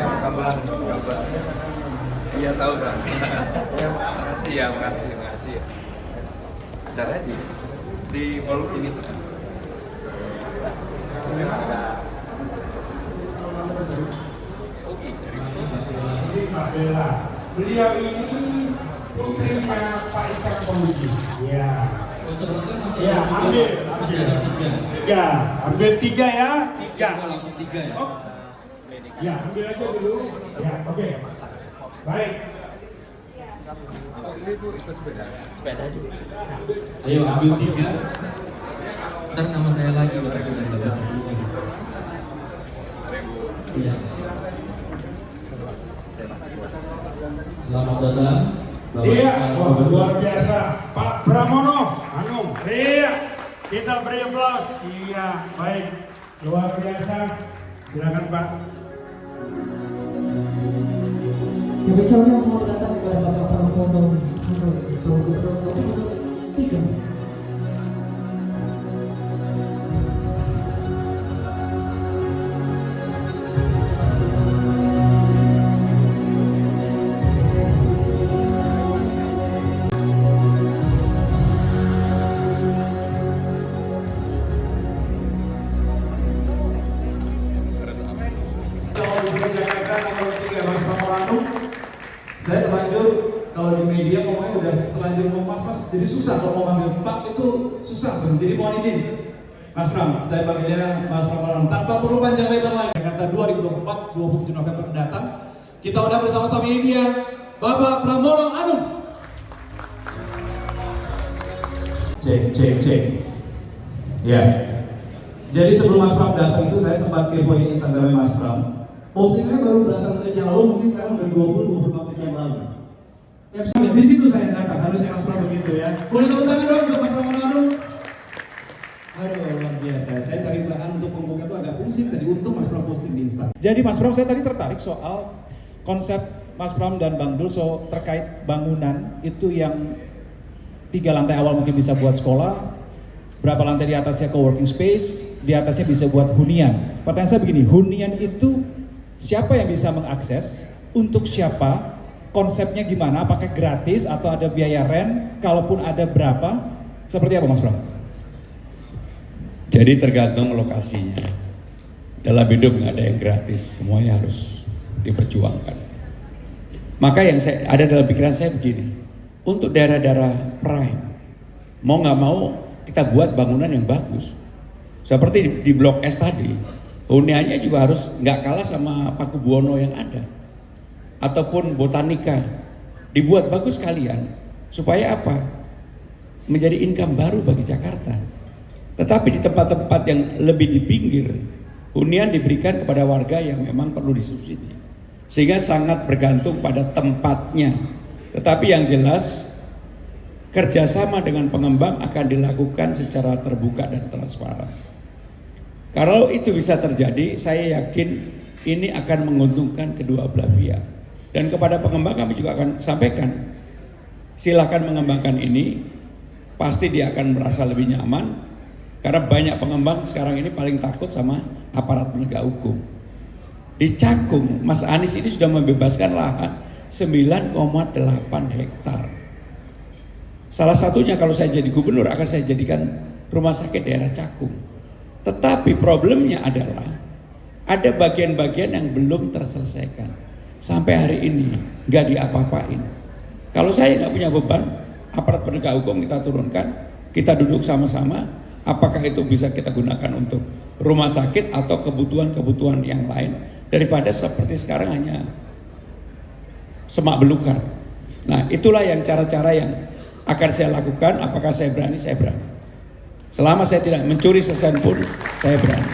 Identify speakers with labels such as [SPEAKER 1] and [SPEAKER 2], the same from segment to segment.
[SPEAKER 1] kabar. Iya tahu kan. Ya, makasih ya. Acara di ballroom sini. Oke.
[SPEAKER 2] Ini Mbak Bella. Beliau ini putrinya Pak Ikan Pemuji. Iya. Ya, ambil tiga ya.
[SPEAKER 3] Langsung tiga ya.
[SPEAKER 2] Oh. Ya, ambil aja dulu. Ya, oke. Baik.
[SPEAKER 1] Ini Bu ikut sepeda juga.
[SPEAKER 3] Ayo ambil tiga. Ntar nama saya lagi baru kita jaga satu. Iya. Selamat datang.
[SPEAKER 2] Iya, luar biasa. Pak Pramono, Anung. Iya, kita beri aplaus. Iya, baik. Luar biasa. Silakan Pak.
[SPEAKER 4] Kami ucapkan selamat datang kepada Bapak Pramono Anung, Calon Gubernur nomor 3.
[SPEAKER 5] Saya terlanjur kalau di media ngomongnya udah terlanjur ngomong mas, jadi susah kalau mau panggil Pak itu susah, jadi mohon izin Mas Pram, saya panggilnya Mas Pram tanpa perlu panjang lebar lagi. Jakarta 2024, 27 November mendatang, kita udah bersama-sama ini dia Bapak Pramono Anung. Cek. Ya. Jadi sebelum Mas Pram datang itu saya sempat kepoin Instagram Mas Pram. Postingannya baru belasan menit yang lalu, mungkin sekarang udah 20-24 menit yang lalu. Di situ saya datang, harusnya Mas Pram begitu ya. Boleh tepuk tangan dong untuk Mas Pramono Anung. Aduh, luar biasa. Saya cari bahan untuk pembuka itu agak pusing tadi, untuk Mas Pram posting di Instagram.
[SPEAKER 6] Jadi Mas Pram, saya tadi tertarik soal konsep Mas Pram dan Bang Dul terkait bangunan itu yang 3 lantai awal mungkin bisa buat sekolah, berapa lantai di atasnya co-working space, di atasnya bisa buat hunian. Pertanyaan saya begini, hunian itu siapa yang bisa mengakses, untuk siapa, konsepnya gimana, apakah gratis atau ada biaya rent, kalaupun ada berapa, seperti apa Mas Pram?
[SPEAKER 7] Jadi tergantung lokasinya. Dalam hidup nggak ada yang gratis, semuanya harus diperjuangkan. Maka yang ada dalam pikiran saya begini, untuk daerah-daerah prime, mau nggak mau kita buat bangunan yang bagus. Seperti di Blok S tadi, huniannya juga harus nggak kalah sama Pakubuwono yang ada, ataupun Botanika, dibuat bagus kalian, supaya apa? Menjadi income baru bagi Jakarta. Tetapi di tempat-tempat yang lebih di pinggir, hunian diberikan kepada warga yang memang perlu disubsidi, sehingga sangat bergantung pada tempatnya. Tetapi yang jelas, kerjasama dengan pengembang akan dilakukan secara terbuka dan transparan. Kalau itu bisa terjadi, saya yakin ini akan menguntungkan kedua belah pihak. Dan kepada pengembang kami juga akan sampaikan, silakan mengembangkan ini, pasti dia akan merasa lebih nyaman. Karena banyak pengembang sekarang ini paling takut sama aparat penegak hukum. Di Cakung, Mas Anies ini sudah membebaskan lahan 9,8 hektar. Salah satunya kalau saya jadi gubernur akan saya jadikan rumah sakit daerah Cakung. Tetapi problemnya adalah ada bagian-bagian yang belum terselesaikan. Sampai hari ini nggak diapa-apain. Kalau saya nggak punya beban, aparat penegak hukum kita turunkan, kita duduk sama-sama. Apakah itu bisa kita gunakan untuk rumah sakit atau kebutuhan-kebutuhan yang lain, daripada seperti sekarang hanya semak belukar. Nah, itulah yang cara-cara yang akan saya lakukan. Apakah saya berani? Saya berani. Selama saya tidak mencuri sesen pun, saya berani.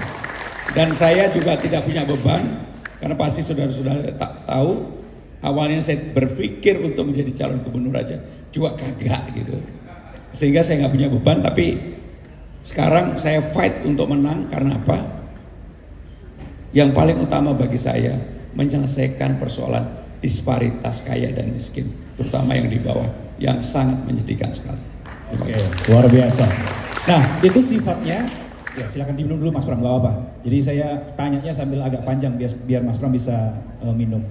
[SPEAKER 7] Dan saya juga tidak punya beban, karena pasti saudara-saudara tak tahu, awalnya saya berpikir untuk menjadi calon gubernur aja, juga kagak gitu. Sehingga saya nggak punya beban, tapi sekarang saya fight untuk menang. Karena apa? Yang paling utama bagi saya, menyelesaikan persoalan disparitas kaya dan miskin, terutama yang di bawah, yang sangat menyedihkan sekali.
[SPEAKER 6] Oke, luar biasa. Nah, itu sifatnya Ya, silakan diminum dulu Mas Pram, nggak apa-apa. Jadi saya tanyanya sambil agak panjang biar Mas Pram bisa minum.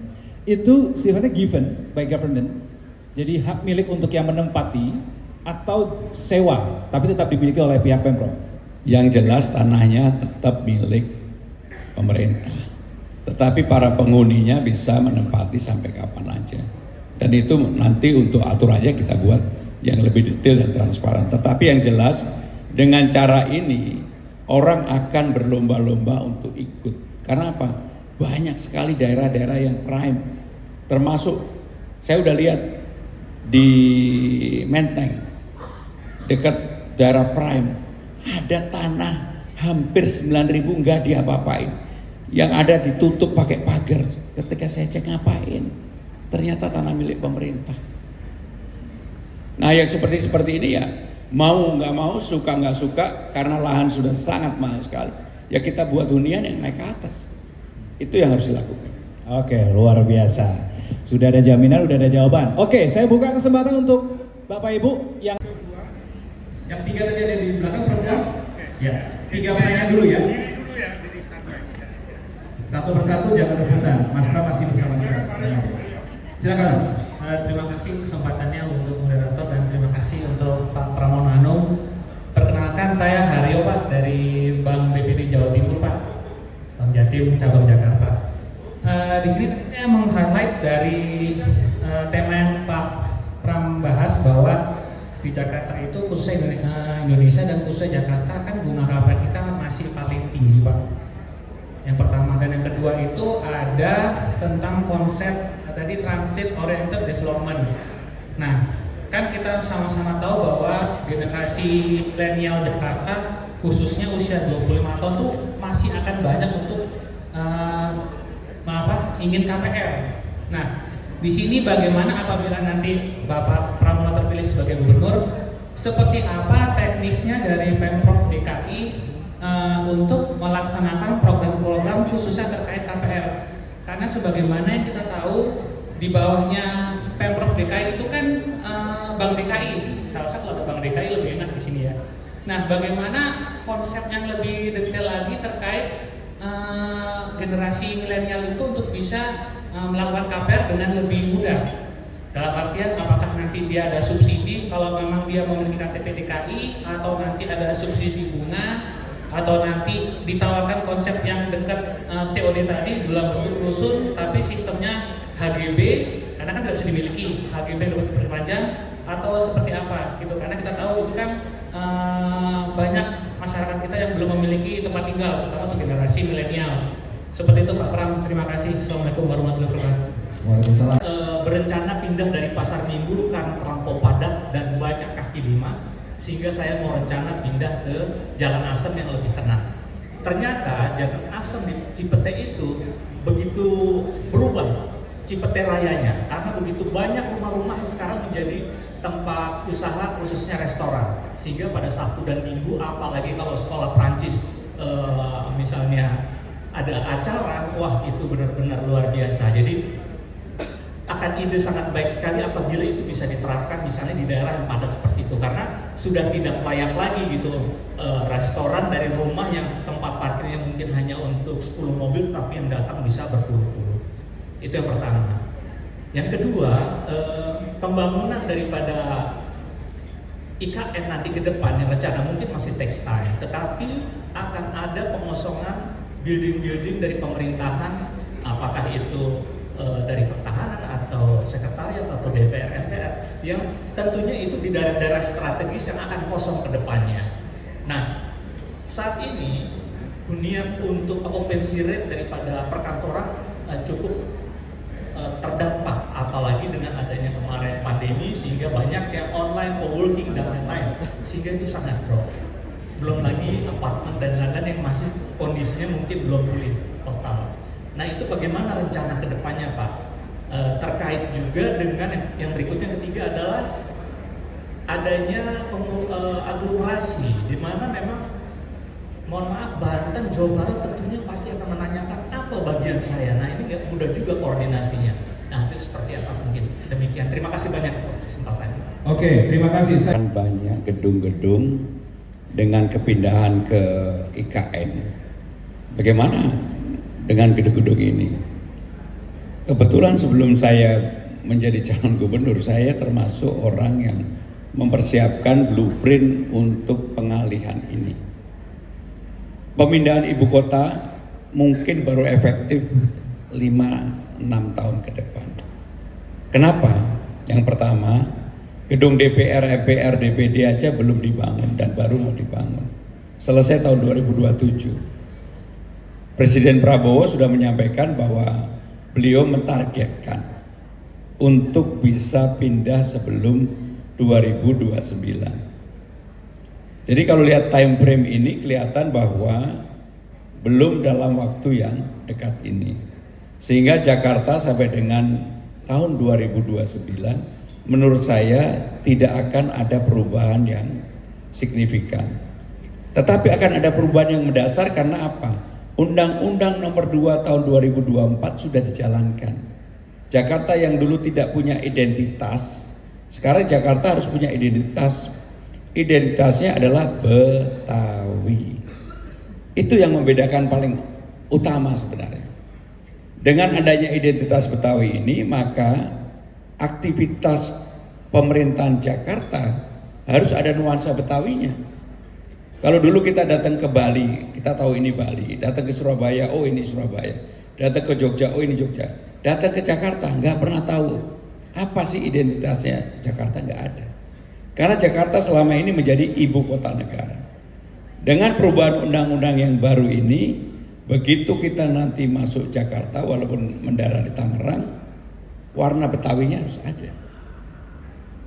[SPEAKER 6] Itu sifatnya given by government. Jadi hak milik untuk yang menempati atau sewa, tapi tetap dimiliki oleh pihak Pemprov.
[SPEAKER 7] Yang jelas tanahnya tetap milik pemerintah. Tetapi para penghuninya bisa menempati sampai kapan aja. Dan itu nanti untuk aturannya kita buat yang lebih detail dan transparan. Tetapi yang jelas dengan cara ini orang akan berlomba-lomba untuk ikut. Karena apa? Banyak sekali daerah-daerah yang prime. Termasuk saya udah lihat di Menteng dekat daerah prime ada tanah hampir 9.000 nggak diapa-apain. Yang ada ditutup pakai pagar. Ketika saya cek ngapain? Ternyata tanah milik pemerintah. Nah yang seperti ini ya mau nggak mau, suka nggak suka, karena lahan sudah sangat mahal sekali. Ya kita buat hunian yang naik ke atas. Itu yang harus dilakukan.
[SPEAKER 6] Oke, luar biasa. Sudah ada jaminan, sudah ada jawaban. Oke, saya buka kesempatan untuk Bapak Ibu yang tiga tadi ada di belakang program. Ya, 3 pertanyaan dulu ya. Satu persatu jangan rebutan. Mas Pram masih bersama kita. Silakan Mas.
[SPEAKER 8] Terima kasih kesempatannya untuk moderator dan terima kasih untuk Pak Pramono Anung. Perkenalkan saya Haryo Pak dari Bank BPD Jawa Timur Pak, Bank Jatim cabang Jakarta. Di sini saya meng-highlight dari tema yang Pak Pram bahas bahwa di Jakarta itu khususnya Indonesia dan khususnya Jakarta kan bunga KPR kita masih paling tinggi Pak. Yang pertama dan yang kedua itu ada tentang konsep tadi transit oriented development. Nah, kan kita sama-sama tahu bahwa generasi milenial Jakarta khususnya usia 25 tahun tuh masih akan banyak untuk ingin KPR. Nah, di sini bagaimana apabila nanti Bapak Pramono terpilih sebagai gubernur, seperti apa teknisnya dari Pemprov DKI untuk melaksanakan program-program khususnya terkait KPR? Karena sebagaimana yang kita tahu di bawahnya Pemprov DKI itu kan Bank DKI. Seharusnya kalau ada Bank DKI lebih enak di sini ya. Nah, bagaimana konsep yang lebih detail lagi terkait generasi milenial itu untuk bisa melakukan KPR dengan lebih mudah? Dalam artian apakah nanti dia ada subsidi kalau memang dia memiliki KTP DKI, atau nanti ada subsidi bunga, atau nanti ditawarkan konsep yang dekat TOD tadi dalam bentuk rusun tapi sistemnya HGB, karena kan tidak bisa dimiliki HGB dapat diperpanjang, atau seperti apa gitu, karena kita tahu itu kan banyak masyarakat kita yang belum memiliki tempat tinggal, terutama untuk generasi milenial. Seperti itu Pak Pram, terima kasih. Assalamualaikum warahmatullahi wabarakatuh.
[SPEAKER 6] Waalaikumsalam.
[SPEAKER 9] Berencana pindah dari pasar minggu karena terlampau padat dan banyak kaki lima, sehingga saya mau rencana pindah ke Jalan Asem yang lebih tenang. Ternyata Jalan Asem di Cipete itu begitu berubah Cipete Rayanya, karena begitu banyak rumah-rumah yang sekarang menjadi tempat usaha khususnya restoran, sehingga pada Sabtu dan Minggu, apalagi kalau sekolah Prancis misalnya ada acara, wah itu benar-benar luar biasa. Jadi akan ide sangat baik sekali apabila itu bisa diterapkan misalnya di daerah yang padat seperti itu, karena sudah tidak layak lagi gitu restoran dari rumah yang tempat parkirnya mungkin hanya untuk 10 mobil tapi yang datang bisa berpuluh-puluh. Itu yang pertama. Yang kedua, pembangunan daripada IKN nanti ke depan yang rencana mungkin masih takes time, tetapi akan ada pengosongan building-building dari pemerintahan, apakah itu dari pertahanan atau sekretariat atau DPR MPR, yang tentunya itu di daerah-daerah strategis yang akan kosong ke depannya. Nah, saat ini hunian untuk occupancy rate daripada perkantoran cukup terdampak, apalagi dengan adanya kemarin pandemi sehingga banyak yang online co-working dan lain-lain, sehingga itu sangat drop. Belum lagi apartemen dan lain-lain yang masih kondisinya mungkin belum pulih total. Nah, itu bagaimana rencana kedepannya Pak? Terkait juga dengan yang berikutnya, ketiga adalah adanya aglomerasi, di mana memang mohon maaf Banten, Jawa Barat tentunya pasti akan menanyakan apa bagian saya. Nah, ini nggak mudah juga koordinasinya. Nah, itu seperti apa mungkin. Demikian. Terima kasih banyak untuk kesempatannya.
[SPEAKER 6] Oke, terima kasih.
[SPEAKER 7] Banyak gedung-gedung dengan kepindahan ke IKN. Bagaimana dengan gedung-gedung ini? Kebetulan sebelum saya menjadi calon gubernur, saya termasuk orang yang mempersiapkan blueprint untuk pengalihan ini. Pemindahan ibu kota mungkin baru efektif 5-6 tahun ke depan. Kenapa? Yang pertama, gedung DPR, MPR, DPD aja belum dibangun dan baru mau dibangun. Selesai tahun 2027. Presiden Prabowo sudah menyampaikan bahwa beliau mentargetkan untuk bisa pindah sebelum 2029. Jadi kalau lihat time frame ini kelihatan bahwa belum dalam waktu yang dekat ini. Sehingga Jakarta sampai dengan tahun 2029 menurut saya tidak akan ada perubahan yang signifikan. Tetapi akan ada perubahan yang mendasar karena apa? Undang-Undang nomor 2 tahun 2024 sudah dijalankan. Jakarta yang dulu tidak punya identitas, sekarang Jakarta harus punya identitas. Identitasnya adalah Betawi. Itu yang membedakan paling utama sebenarnya. Dengan adanya identitas Betawi ini, maka aktivitas pemerintahan Jakarta harus ada nuansa Betawinya. Kalau dulu kita datang ke Bali, kita tahu ini Bali. Datang ke Surabaya, oh ini Surabaya. Datang ke Jogja, oh ini Jogja. Datang ke Jakarta, nggak pernah tahu apa sih identitasnya Jakarta, nggak ada. Karena Jakarta selama ini menjadi ibu kota negara. Dengan perubahan undang-undang yang baru ini, begitu kita nanti masuk Jakarta, walaupun mendarat di Tangerang, warna Betawinya harus ada.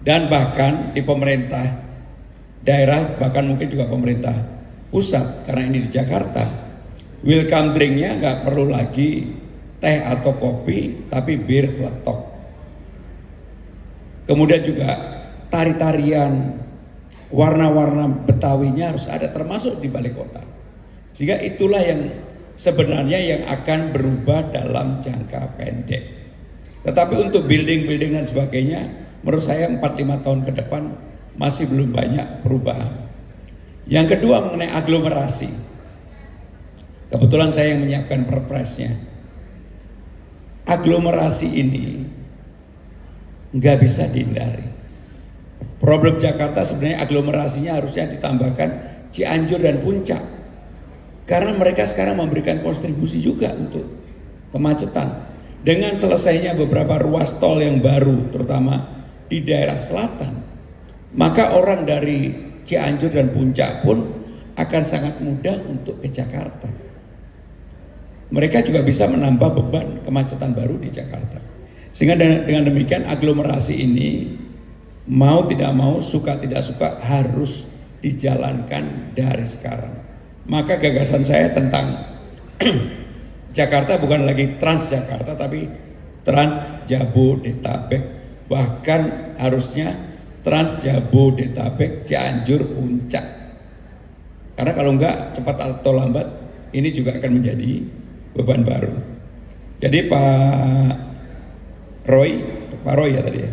[SPEAKER 7] Dan bahkan di pemerintah daerah, bahkan mungkin juga pemerintah pusat, karena ini di Jakarta, welcome drinknya nggak perlu lagi teh atau kopi, tapi bir peletok. Kemudian juga tari-tarian, warna-warna Betawinya harus ada, termasuk di balai kota. Sehingga itulah yang sebenarnya yang akan berubah dalam jangka pendek. Tetapi untuk building-building dan sebagainya, menurut saya 4-5 tahun ke depan masih belum banyak perubahan. Yang kedua mengenai aglomerasi. Kebetulan saya yang menyiapkan perpresnya. Aglomerasi ini nggak bisa dihindari. Problem Jakarta sebenarnya aglomerasinya harusnya ditambahkan Cianjur dan Puncak. Karena mereka sekarang memberikan kontribusi juga untuk kemacetan. Dengan selesainya beberapa ruas tol yang baru, terutama di daerah selatan, maka orang dari Cianjur dan Puncak pun akan sangat mudah untuk ke Jakarta. Mereka juga bisa menambah beban kemacetan baru di Jakarta. Sehingga dengan demikian aglomerasi ini mau tidak mau, suka tidak suka harus dijalankan dari sekarang. Maka gagasan saya tentang Jakarta bukan lagi Transjakarta tapi Trans Jabodetabek, bahkan harusnya Trans Jabodetabek Cianjur Puncak. Karena kalau enggak cepat atau lambat ini juga akan menjadi beban baru. Jadi Pak Roy ya tadi ya.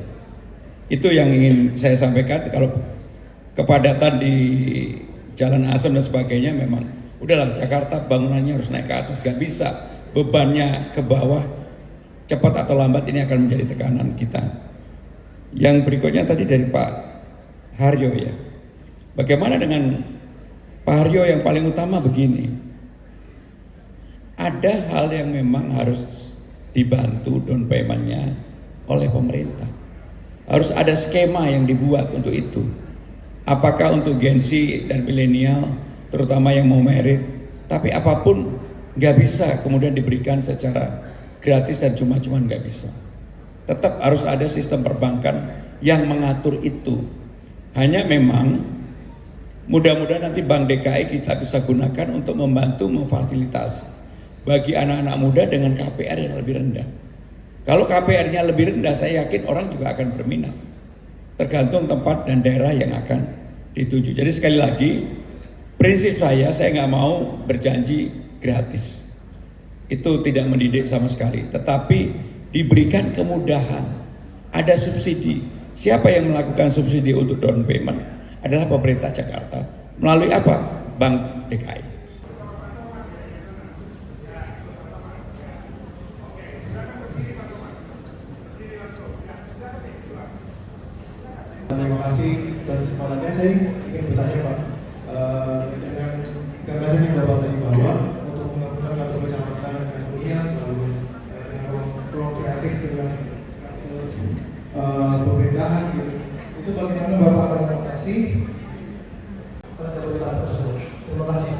[SPEAKER 7] Itu yang ingin saya sampaikan. Kalau kepadatan di Jalan Asem dan sebagainya memang udahlah, Jakarta bangunannya harus naik ke atas, gak bisa bebannya ke bawah, cepat atau lambat ini akan menjadi tekanan kita. Yang berikutnya tadi dari Pak Haryo ya. Bagaimana dengan Pak Haryo yang paling utama begini. Ada hal yang memang harus dibantu down payment-nya oleh pemerintah. Harus ada skema yang dibuat untuk itu. Apakah untuk Gen Z dan milenial, terutama yang mau merit, tapi apapun nggak bisa kemudian diberikan secara gratis dan cuma-cuma, nggak bisa. Tetap harus ada sistem perbankan yang mengatur itu. Hanya memang mudah-mudahan nanti Bank DKI kita bisa gunakan untuk membantu memfasilitasi bagi anak-anak muda dengan KPR yang lebih rendah. Kalau KPR-nya lebih rendah, saya yakin orang juga akan berminat. Tergantung tempat dan daerah yang akan dituju. Jadi sekali lagi, prinsip saya nggak mau berjanji gratis. Itu tidak mendidik sama sekali. Tetapi diberikan kemudahan, ada subsidi. Siapa yang melakukan subsidi untuk down payment adalah pemerintah Jakarta Melalui apa? Bank DKI.
[SPEAKER 10] Terima kasih atas kesempatannya. Saya ingin bertanya Pak, dengan gagasan yang Bapak tadi bawa untuk menggabungkan kantor kecamatan dengan hunian, lalu dengan ruang kreatif dengan pemerintahan gitu, itu bagaimana Bapak akan mengatasi konsep tersebut? Terima kasih.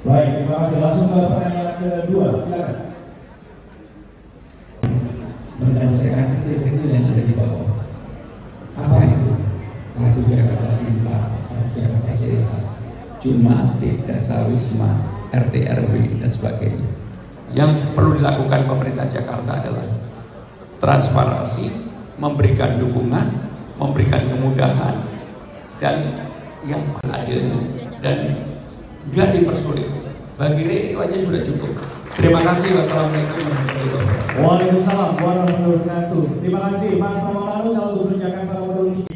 [SPEAKER 5] Baik, terima kasih. Langsung ke pertanyaan kedua, silakan.
[SPEAKER 7] Menyelesaikan kecil-kecil yang ada di bawah. Apa itu? Kartu Jakarta Pintar, Kartu Jakarta Sehat, cuma Dasar Wisma, RT RW dan sebagainya. Yang perlu dilakukan pemerintah Jakarta adalah transparansi, memberikan dukungan, memberikan kemudahan, dan yang adil dan nggak dipersulit. Bagi Re itu aja sudah cukup. Terima kasih. Wassalamualaikum warahmatullahi wabarakatuh.
[SPEAKER 2] Waalaikumsalam warahmatullahi wabarakatuh. Terima kasih Mas Pramono Anung, calon gubernur Jakarta nomor 3.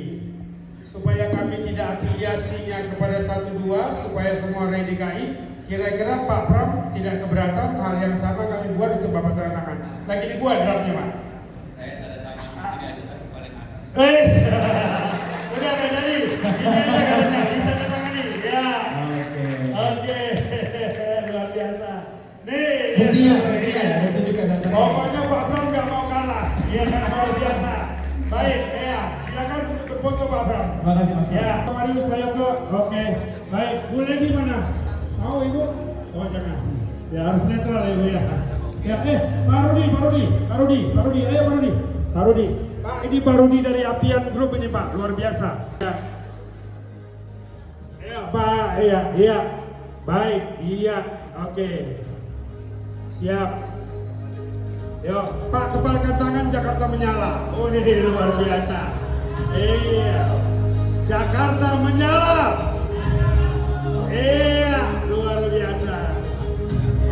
[SPEAKER 2] Supaya kami tidak afiliasinya kepada 1-2, supaya semua rakyat DKI, kira-kira Pak Pram tidak keberatan hal yang sama kami buat untuk Bapak tanda tangan. Lagi dibuat draftnya Pak.
[SPEAKER 1] Saya tanda tangan di sini aja tapi paling atas.
[SPEAKER 2] Udah nggak jadi. Ini aja katanya ditanda tangani. Ya. Oke. Luar biasa. Nih.
[SPEAKER 4] Buktinya, tunjukkan data.
[SPEAKER 2] Pokoknya Pak Pram nggak mau kalah. Iya kan, luar biasa. Baik, ya, silakan untuk berfoto Pak Pram.
[SPEAKER 6] Terima kasih Mas.
[SPEAKER 2] Ya, Pak Marius Bayoko. Oke. Baik, Bu Leni mana? Mau Ibu? Oh jangan. Ya harus netral ya Bu ya. Ya, Pak Rudi, ayo Pak Rudi. Pak, ini Pak Rudi dari Apian Group ini Pak, luar biasa. Ya. Ya Pak, iya. Baik, iya, oke. Siap. Yuk, Pak, kepalkan tangan, Jakarta menyala. Oh, ini luar biasa. Iya. Jakarta menyala. Iya, luar biasa.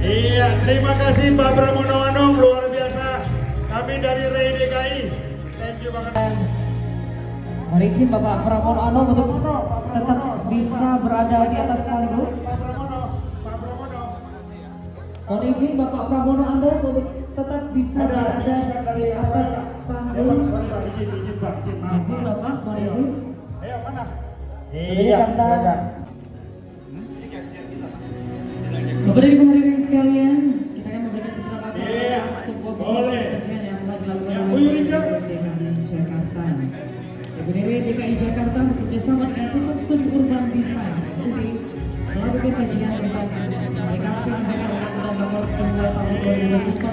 [SPEAKER 2] Iya, terima kasih Pak Pramono Anung, luar biasa. Kami dari RAI DKI. Thank you banget.
[SPEAKER 4] Mohon izin Bapak Pramono Anung untuk tetap bisa berada di atas panggung.
[SPEAKER 2] Pak Pramono.
[SPEAKER 4] Mohon izin Bapak Pramono Anung untuk tetap bisa berada di atas panggung.
[SPEAKER 2] Izin Pak, maaf.
[SPEAKER 4] Izin Bapak, mohon izin.
[SPEAKER 2] Ayo, mana?
[SPEAKER 4] Iya,
[SPEAKER 2] silakan.
[SPEAKER 4] Bapak dan Ibu hadirin sekalian, kita akan memberikan beberapa
[SPEAKER 2] Iya,
[SPEAKER 4] sebuah
[SPEAKER 2] boleh.
[SPEAKER 4] kajian yang telah dilakukan
[SPEAKER 2] Ya,
[SPEAKER 4] oleh
[SPEAKER 2] Bu Yurika.
[SPEAKER 4] DKI Jakarta. DPRD DKI Jakarta bekerjasama dengan Pusat Studi Urban Design (PSUD) melakukan kajian tentang aplikasi undang-undang nomor 2 tahun 2024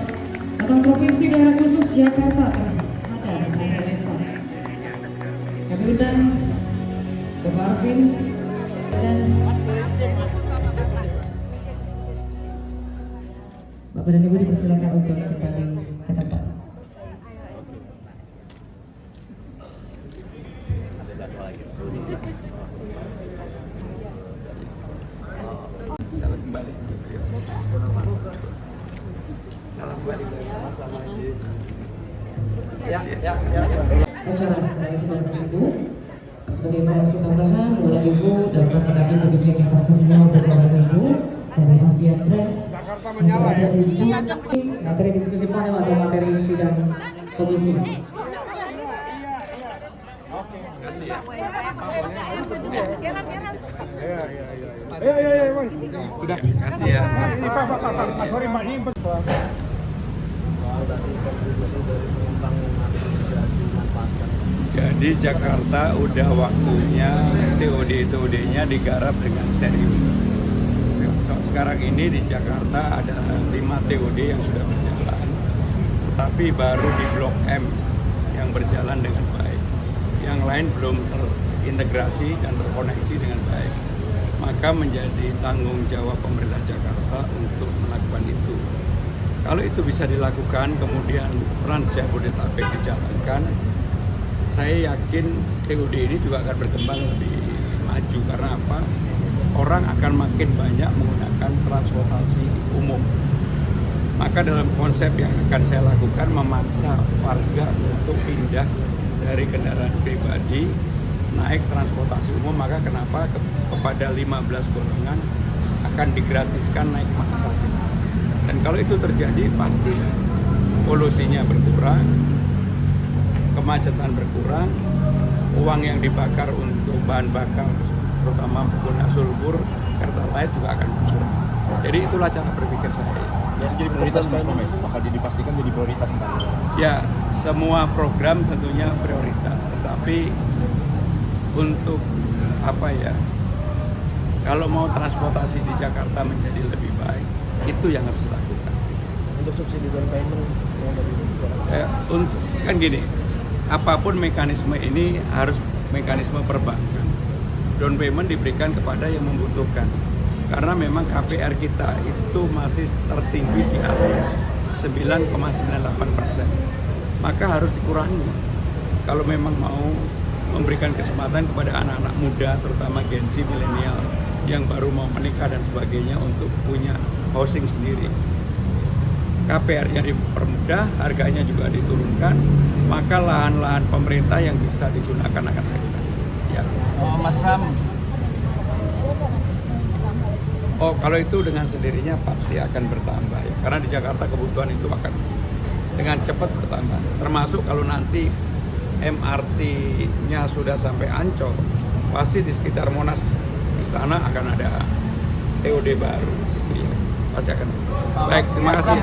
[SPEAKER 4] tentang Provinsi Daerah Khusus Jakarta ada di Indonesia. Kami undang Bapak Arvin dan Bapak dan Ibu dipersilakan untuk kembali ke tempat.
[SPEAKER 1] Salam kembali. Salam kembali. Ya.
[SPEAKER 4] Acara setelah itu Bapak dan Ibu, sebagai informasi tambahan, Bapak dan Ibu dapat mendapat kebijakan atas semua Bapak dan Ibu dari Avian Brands yang berada di materi diskusi panel atau materi sidang komisi.
[SPEAKER 1] Kasih ya.
[SPEAKER 2] Sudah.
[SPEAKER 1] Kasih ya.
[SPEAKER 2] Ini Pak, sorry Pak, ini
[SPEAKER 7] Jadi Jakarta udah waktunya TOD-TOD-nya digarap dengan serius. Sekarang ini di Jakarta ada 5 TOD yang sudah berjalan, tetapi baru di Blok M yang berjalan dengan baik. Yang lain belum terintegrasi dan terkoneksi dengan baik. Maka menjadi tanggung jawab pemerintah Jakarta untuk melakukan itu. Kalau itu bisa dilakukan, kemudian Trans Jabodetabek dijalankan, saya yakin TOD ini juga akan berkembang lebih maju. Karena apa? Orang akan makin banyak menggunakan transportasi umum. Maka dalam konsep yang akan saya lakukan, memaksa warga untuk pindah dari kendaraan pribadi naik transportasi umum, maka kenapa kepada 15 golongan akan digratiskan naik mana saja. Dan kalau itu terjadi pasti polusinya berkurang, kemacetan berkurang, uang yang dibakar untuk bahan bakar terutama menggunakan sulfur, pertalite juga akan berkurang. Jadi itulah cara berpikir saya.
[SPEAKER 1] Jadi prioritas Mas Pram, bakal dipastikan jadi prioritas ntar.
[SPEAKER 7] Ya, semua program tentunya prioritas, tetapi untuk apa ya? Kalau mau transportasi di Jakarta menjadi lebih baik, itu yang harus dilakukan.
[SPEAKER 1] Untuk subsidi down payment yang dari Jakarta.
[SPEAKER 7] Untuk kan gini, apapun mekanisme ini harus mekanisme perbankan. Down payment diberikan kepada yang membutuhkan. Karena memang KPR kita itu masih tertinggi di Asia, 9,98%. Maka harus dikurangi. Kalau memang mau memberikan kesempatan kepada anak-anak muda, terutama Gen Z, milenial, yang baru mau menikah dan sebagainya untuk punya housing sendiri. KPR-nya dipermudah, harganya juga diturunkan, maka lahan-lahan pemerintah yang bisa digunakan akan saya gunakan. Ya.
[SPEAKER 1] Oh, Mas Pram.
[SPEAKER 7] Oh, kalau itu dengan sendirinya pasti akan bertambah ya. Karena di Jakarta kebutuhan itu akan dengan cepat bertambah. Termasuk kalau nanti MRT-nya sudah sampai Ancol, pasti di sekitar Monas Istana akan ada TOD baru gitu ya. Pasti akan. Baik, terima kasih.